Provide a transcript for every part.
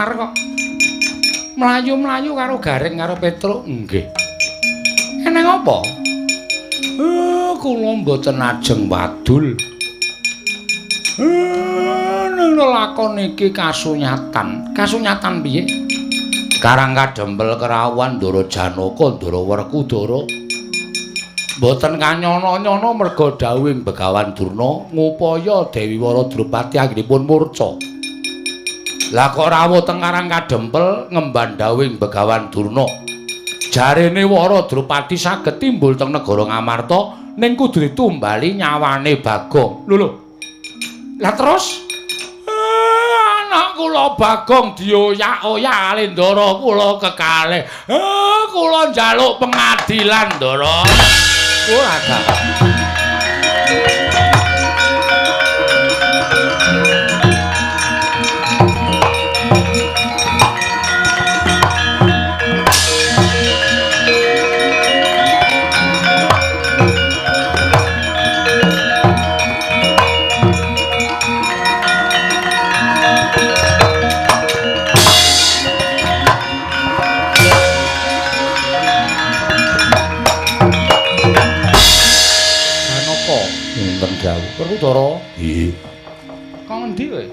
kamar kok. Mlayu-mlayu karo Garing karo Petruk nggih. Eneng apa? Kula mboten ajeng wadul. Ning lakon iki kasunyatan. Kasunyatan piye? Karang kadempel kerawan Ndara Janaka, Ndara Werkudara. Mboten kanyono-nyono merga dawuhing Begawan Durna ngupaya Dewi Wara Drupadi anggenipun murca. Lah kok rawuh teng Karang Kadempel ngemban dawuhing Begawan Durna. Jarene Wara Drupadi saged timbul teng negara Ngamarta ning kudu ditumbali nyawane Bagong. Lho. Lah terus anak kula Bagong dioyak-oyak kali Ndara kula kekalih. Kula njaluk pengadilan Ndara. Ora gak. Werkudara. Nggih. Kok ngendi kowe?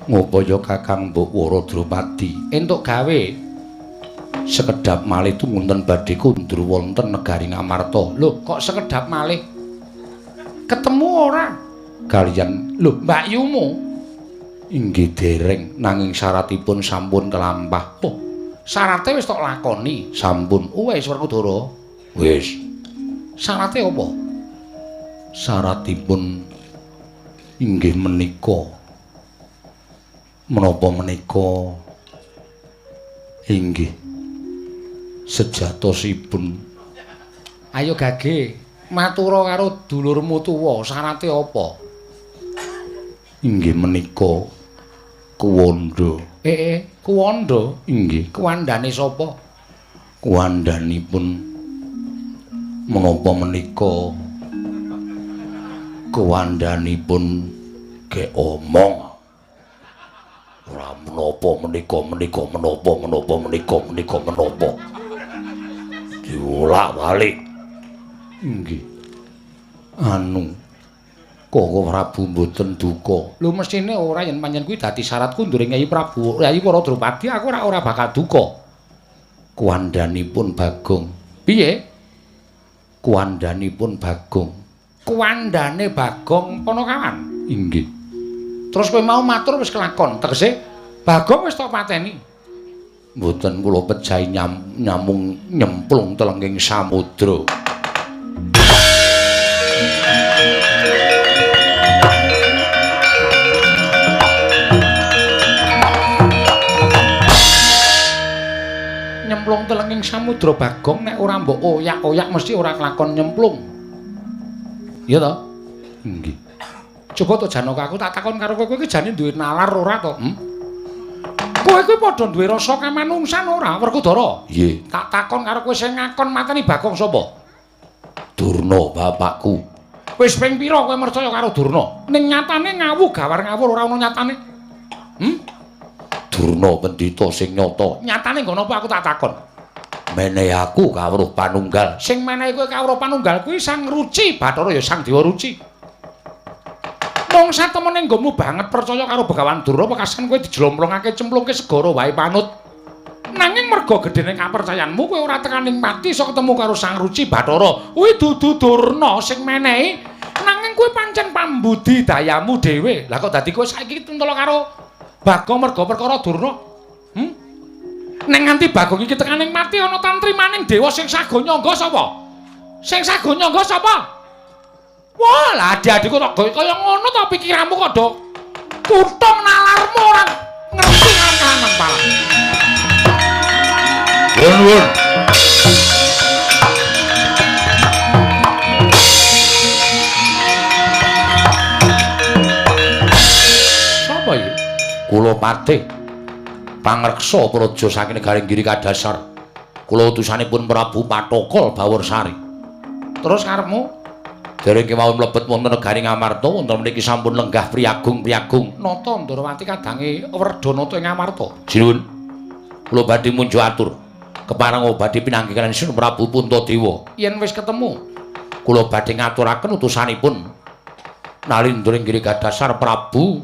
Ngupaya Kakang Mbok Wara Drupadi entuk gawe sekedhap malih tumunten badhe kundur wonten negari Ngamarta. Lho, kok sekedhap malih? Ketemu ora? Kaliyan lho, Mbak Yumu. Inggih dereng nanging syaratipun sampun kelampah. Oh, syarate wis tok lakoni. Sampun. Wis Werkudara. Wis. Syarate apa? Syaratipun inggih menika menapa menika inggih sejatosipun. Ayo Gage matura karo dulurmu tuwa syarate apa? Inggih menika kuwanda. Kuwanda inggih kuwandane sapa? Kuwandanipun menapa menika kewandanipun ge omong ora menapa menika diulak balik nggih anu Koko Prabu mboten duka lho mesine ora yen panjenengan kuwi dadi syarat kunduring Nyai Prabu Nyai Wara Drupadi aku ora bakal duka kuwandanipun Bagong piye kuwandanipun Bagong kuwandane Bagong Panakawan. Inggih. Terus kowe mau matur wis kelakon, tegese Bagong wis tak pateni. Mboten kula pejahi nyamung nyemplung telenging samudra. Nyemplung telenging samudra Bagong nek ora mbok oyak-oyak mesti ora kelakon nyemplung. Iya toh? Nggih. Coba to Janaka aku tak takon karo kowe iki jane duwe nalar ora to? Kowe kuwi padha duwe rasa kamanungsan ora, Werkudara? Nggih. Tak takon karo kowe sing ngakon mateni Bagong sapa? Durna bapakku. Wis ping pira kowe percaya karo Durna? Ning nyatane ngawu gawar ngawur ora ana nyatane. Durna pendhita sing nyata. Nyatane ngono apa aku tak takon? Menehi aku kawruh panunggal. Sing menehi kowe kawruh panunggal kuwi Sang Ruci Bathara ya Sang Dewa Ruci. Wong satemene nggomu banget percaya karo Begawan Durna pekasan kowe dijlomplongake cemplungke segara wae panut. Nanging merga gedene kapercayanmu kowe ora tekaning mati iso ketemu karo Sang Ruci Bathara. Kuwi dudu Durna sing menehi. Nanging kowe pancen pambudidayamu dhewe. Lah kok dadi kowe saiki tuntula karo Bagong merga perkara Durna? Nek nganti Bagong iki tekaning mati ana tantrimaning dewa sing sago nyangga sapa? Sing sago nyangga sapa? Wah, lah adik-adikku kok kaya ngono ta pikiranmu kok do kutung nalarmu ora ngerti kan pala. Wun. Sapa iki? Kula Patih pangreksa praja saking negaring Giri Kadasar. Kula utusanipun Prabu Patokol Baworsari. Terus karepmu Dereng kemawon mlebet wonten negari Ngamarta wonten mriki sampun lenggah priyagung-priyagung nata Ndarawati kadange Werdanata ing Ngamarta. Sinuwun. Kula badhe munjuk atur. Kepareng badhe pinanggih kaliyan Sri Prabu Puntadewa. Yen wis ketemu, kula badhe ngaturaken utusanipun Nalindra inggih gadhasar Prabu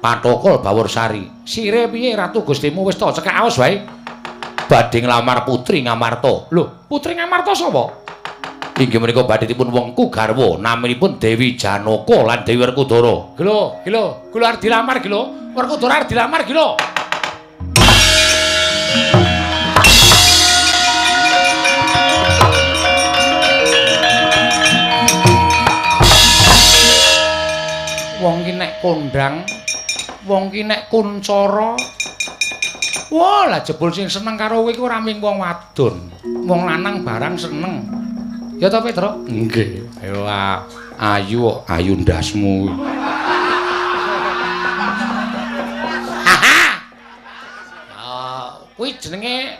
Patokol Baworsari. Sire piye Ratu Gustimu wis ta cekak aos wae. Badhe nglamar putri Ngamarta. Lho, putri Ngamarta sapa? Inggih menika badhe dipun wengku garwa naminipun Dewi Janaka lan Dewi Werkudara. Kula arep dilamar iki lho. Werkudara arep dilamar iki lho. Wong ki nek kondang, wong ki nek kuncara. Wah, lah jebul sing seneng karo kowe iku ora mung wong wadon. Wong lanang barang seneng. Ya ta, Petro? Nggih. Ayo ayu ndasmu. Kuwi jenenge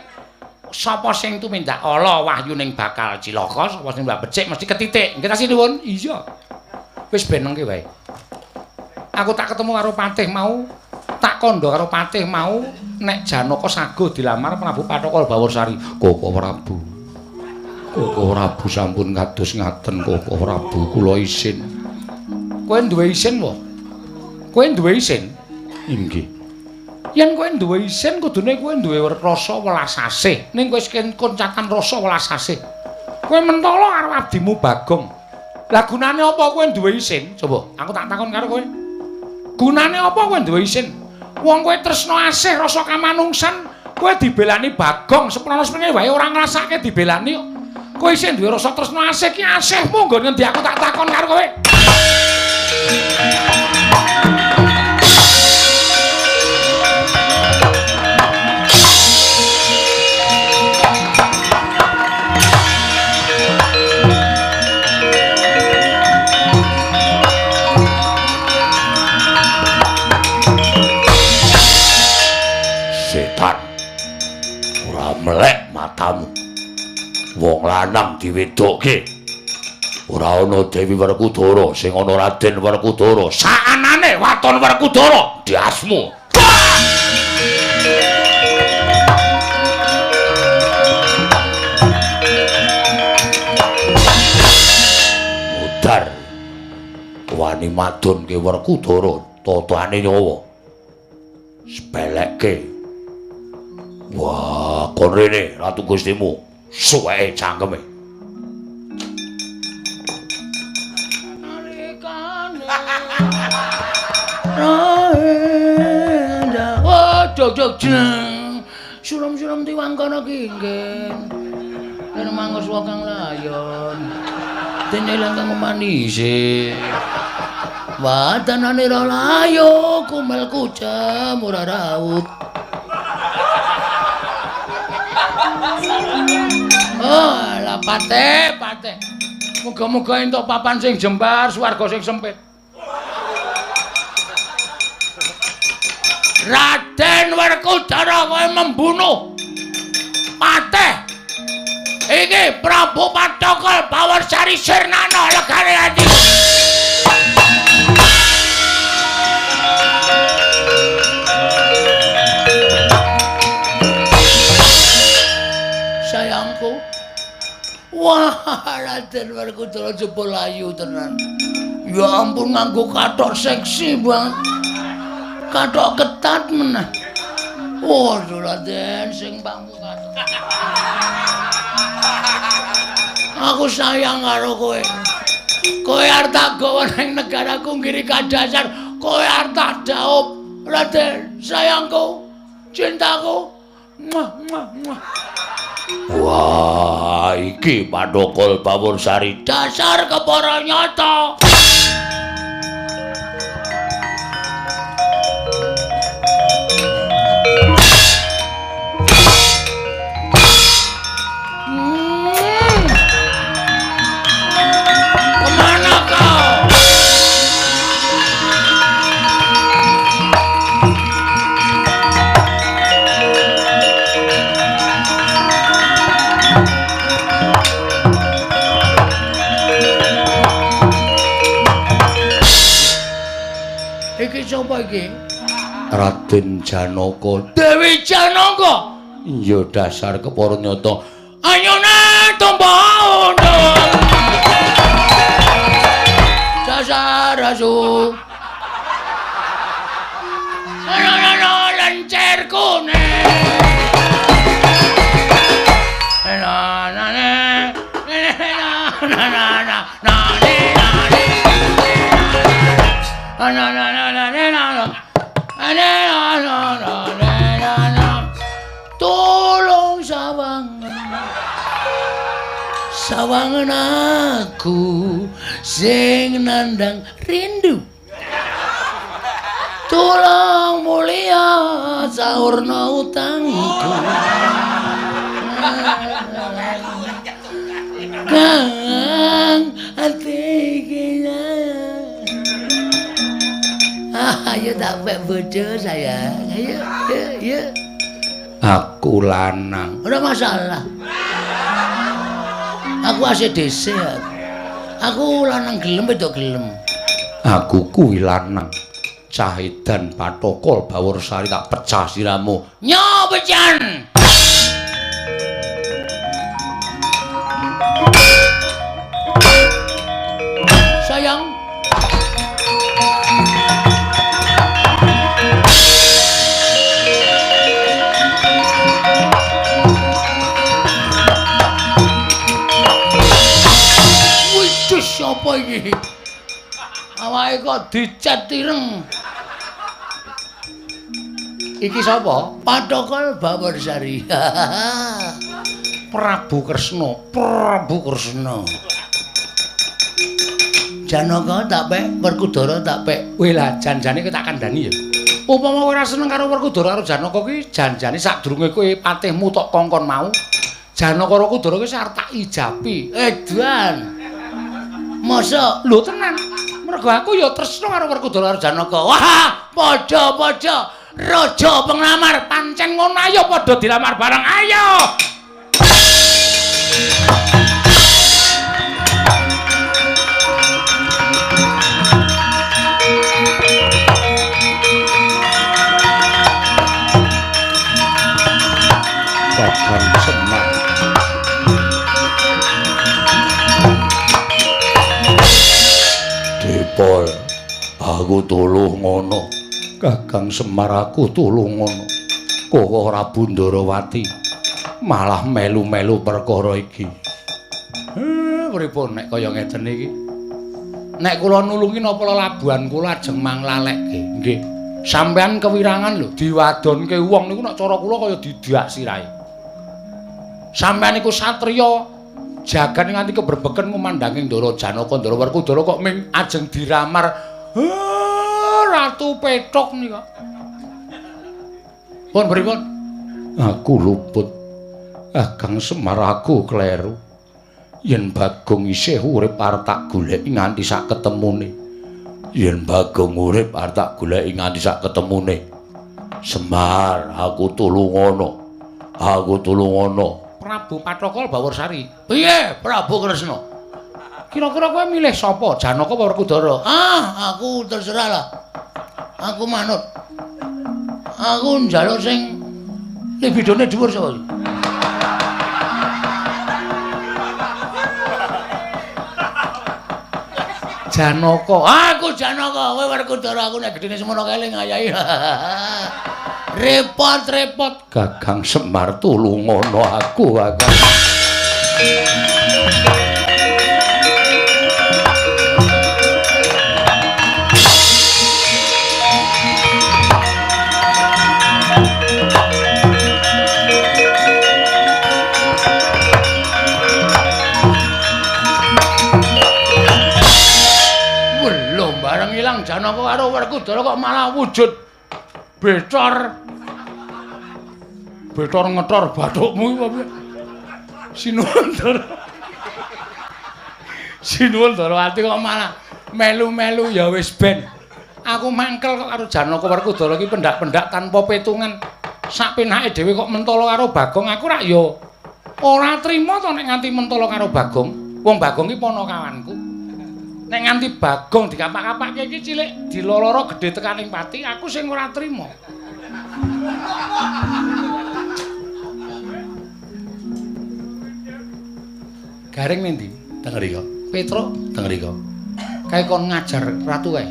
sapa sing tumindak ala wahyuning bakal cilaka, sapa sing mbak becik mesti ketitik. Nggih ta sinuwun? Iya. Wis benengke wae. Aku tak ketemu karo Patih mau, tak kandha karo Patih mau nek Janaka saguh dilamar Prabu Patokol Baworsari. Koko Prabu. Koko Prabu sampun kados ngaten Koko Prabu kula isin. Kowe duwe isin wae. Kowe duwe isin? Inggih. Yen kowe duwe isin kudune kowe duwe rasa welas asih. Ning kowe koncatan rasa welas asih. Kowe mentolo karo abdimu Bagong. Lah gunane apa kowe duwe isin? Coba aku tak takon karo kowe. Gunane apa kowe duwe isin? Wong kowe tresna asih rasa kamanungsan, kowe dibelani Bagong seprana-seprene wae ora ngrasake dibelani kok. Kowe isih duwe rasa tresna asih ki asihmu nggon ngendi aku tak takon karo kowe. Melek matamu. Wong lanang diwedokke. Ora ana Dewi Werkudara, sing ana Raden Werkudara. Saanane waton Werkudara diasmu. Mudar. Wani madunke Werkudara, tatane nyawa. Sepelekke. Wah, kon rene Ratu Gustimu, suweke cangkeme. Wah, jog jeneng. Suram-suram tiwangkana ki nggih. Yen mangos wong kang layon. Dene lan kang manise. Wah, tanane ra layo, kumelku jam ora raut. Oh, lah Patih. Muga-muga entuk papan sing jembar, swarga sing sempit. Raden Werkudara kowe membunuh Patih. Iki Prabu Patokol Baworsari Sirnana legane ati. Sayangku. Wah, Raden Werkudara jebul ayu tenan. Ya ampun nganggo kathok seksi banget. Kathok ketat meneh. Oh, Raden sing bangku kathok. Aku sayang karo kowe. Kowe arep tak gawa ning negaraku ngiri kadasar. Kowe arep tak dhaup. Raden, sayangku, cintaku. Muah. Wah, iki Patokol Baworsari dasar kepara nyata. Kemana kau? sapa iki? Raden Janaka. Dewi Janaka. Iya dasar kepara nyata. Anyone tumpah undul. Dasar asu. Ana lancer kuning. Tolong sawangan aku sing nandang rindu. Tolong mulia saurna utangku. Kang atiknya. Ayo tak pek bojo sayang. Ayo. Aku lanang. Ora masalah. Aku ACDC. Aku lanang gelem wedok gelem. Aku kuwi lanang. Cahedan Patokol Baworsari tak pecah siramu. Nyo pecan. Sayang. Wis sapa iki? Awake kok dicat ireng. Iki sapa? Patokol Baworsari. Prabu Kresna. Janaka tak pek, Werkudara tak pek. Weh lah janjane kowe tak kandhani ya. Upama kowe ora seneng karo Werkudara karo Janaka kuwi janjane sadurunge kowe patihmu tok kongkon mau. Janaka karo Werkudara kuwi arep tak ijapi. Edan. Mosok Lho tenan. Mergo aku ya tresna karo Werkudara karo Janaka. wah, padha-padha raja penglamar. Pancen ngono ayo padha dilamar bareng ayo. Kakang Semar. Dipol, aku tuluh ngono. Kakang Semar aku tuluh ngono. Kok ora Bundarawati malah melu-melu perkara iki. Pripun nek kaya ngeten iki? Nek kula nulungi napa labuhan kula ajeng manglalekke. Nggih. Sampeyan kewirangan lho diwadonke wong niku nek cara kula kaya didak sirahe. Sampeyan iku satriya jagan nganti keberbeken ngumandhangi Ndara Janaka, Ndara Werkudara kok ming ajeng diramar Ratu Petruk nika. Pun pripun? Aku luput. Kakang Semar aku kleru. Yen Bagong isih urip arep tak goleki nganti sak ketemune. Yen Bagong urip arep tak goleki nganti sak ketemune. Semar, aku tulung ngono. Prabu Patokol Baworsari. Piye, Prabu Kresna? Kira-kira kowe milih sapa? Janaka apa Werkudara? Aku terserah lah. Aku manut. Aku njaluk sing libidone dhuwur sapa iki? Janaka. Aku Janaka, kowe Werkudara, aku nek gedene semono keling ayahi. Repot-repot. Kakang Semar tulung ngono aku, Kakang. Belum bareng ilang Janaka karo Werkudara kok malah wujud Betor ngetor bathukmu iki apa? Sinuwun Darawati kok malah melu-melu ya wis ben. Aku mangkel kok karo Janaka Werkudara iki pendak-pendak tanpa petungan. Sak penake dhewe kok mentala karo Bagong, aku rak ya ora trima to nek nganti mentala karo Bagong. Wong Bagong iki ponokawanku. Nek nganti Bagong dikapak-kapakke iki cilik diloloro gedhe tekaning pati, aku sing ora trima. Gareng nendi? Teng mriko. Petro teng mriko. Kae kon ngajar ratu kae.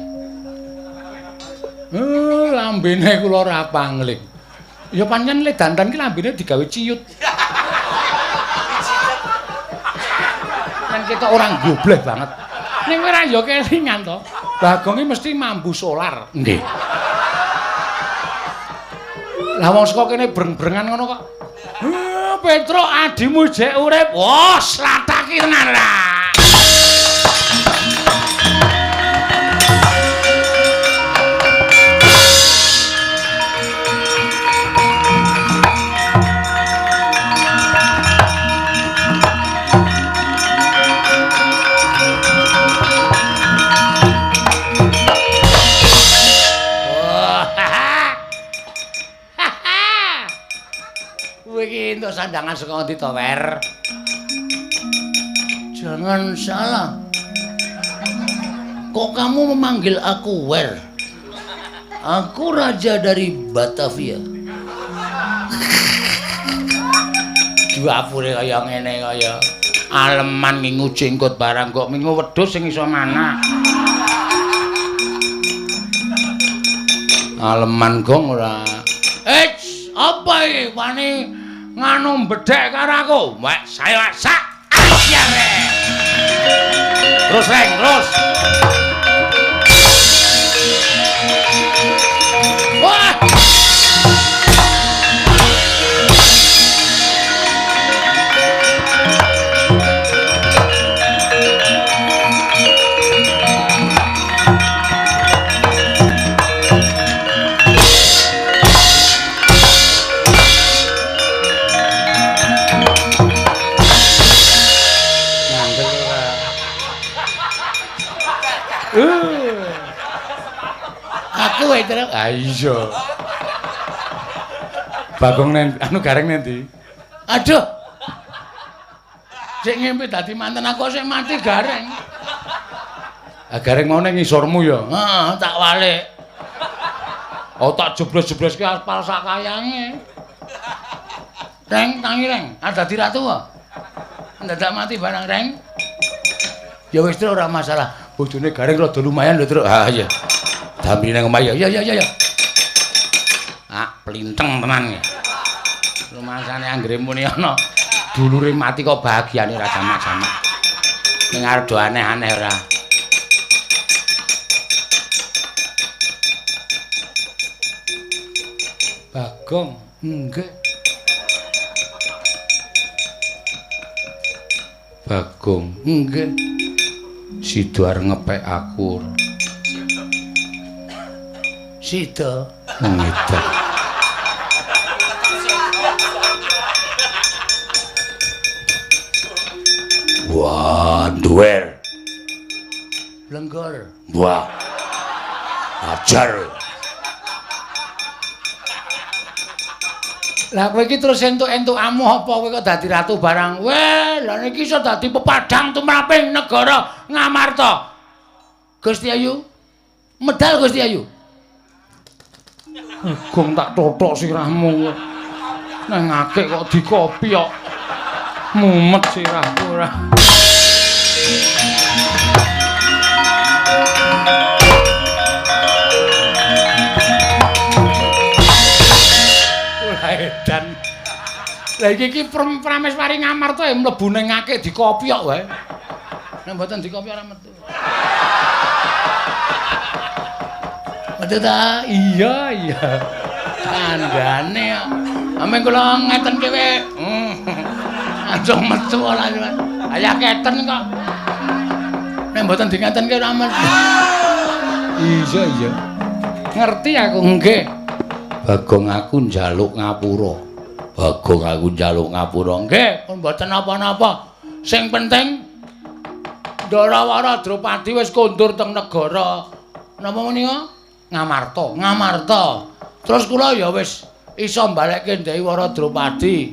Lambene kula ora pangling. Ya pancen le dandan ki lambene digawe ciyut. Kan kita orang goblek banget. Ning kowe ra ya kelingan to. Bagong iki mesti mambu solar. Nggih. Lah wong saka kene breng-brengan ngono kok. Petro adimu jek urip. Wos, lataki tenan ra. Iki entuk sandangan saka ngendi to, Wer? Jangan salah. Kok kamu memanggil aku Wer? Aku raja dari Batavia. Duapure kaya ngene kaya aleman ngingu jenggot barang kok ngingu wedhus sing iso mana. Aleman gong ora. Apa iki wani nganu bedhek karo aku? Wek saya sak asyare. Terus reng, terus. Wah. Aku wae terus. Ah iya. Bagong anu gareng nendi? Aduh. Sik ngimpi dadi manten aku sing mati gareng. Ah gareng mau ning ngisormu ya. Heeh, tak walik. Oh tak jeblos-jebloske aspal sak kayange. Reng tangi reng, ada dadi ratu kok. Ndadak mati barang reng. Ya wis ora masalah. Bojone gareng rada lumayan lho, Truk. Ah iya. Damri nang omah ya. Ya. Ah, plinteng tenan ya. Rumasane anggere muni ana dulure mati kok bahagiane ra jamak-jamak. Ning arep do aneh-aneh ora. Bagong, nggih. Bagong, nggih. Sida arep ngepek aku. Sida ngedek. Wah, duwer. Lenggor. Wah. Ajar. Lah kowe iki terus entuk-entuk amuh apa kowe kok dadi ratu barang? Weh, lah niki iso dadi pepadang tumraping negara Ngamarta. Gusti Ayu. Medal Gusti Ayu. Gong tak totok sirahmu. Nang akeh kok dikopi kok. Mumet sirahku ora. Edan. Lah iki prameswari Ngamarta ya mlebu ning akeh dikopi kok wae. Nek mboten dikopi ora metu. Metu ta? Iya. Kandhane kok. Ameng kula ngeten kowe. Langsung metu ora. Aya keten kok. Nek mboten di ngeten kowe ora metu. Iya. Ngerti aku nggih. Bagong aku njaluk ngapura. Nggih, pun mboten napa-napa. Sing penting Ndarawara Drupadi wis kondur teng negara napa menika? Ngamarta. Terus kula ya wis iso mbalekke Dewi Wara Drupadi.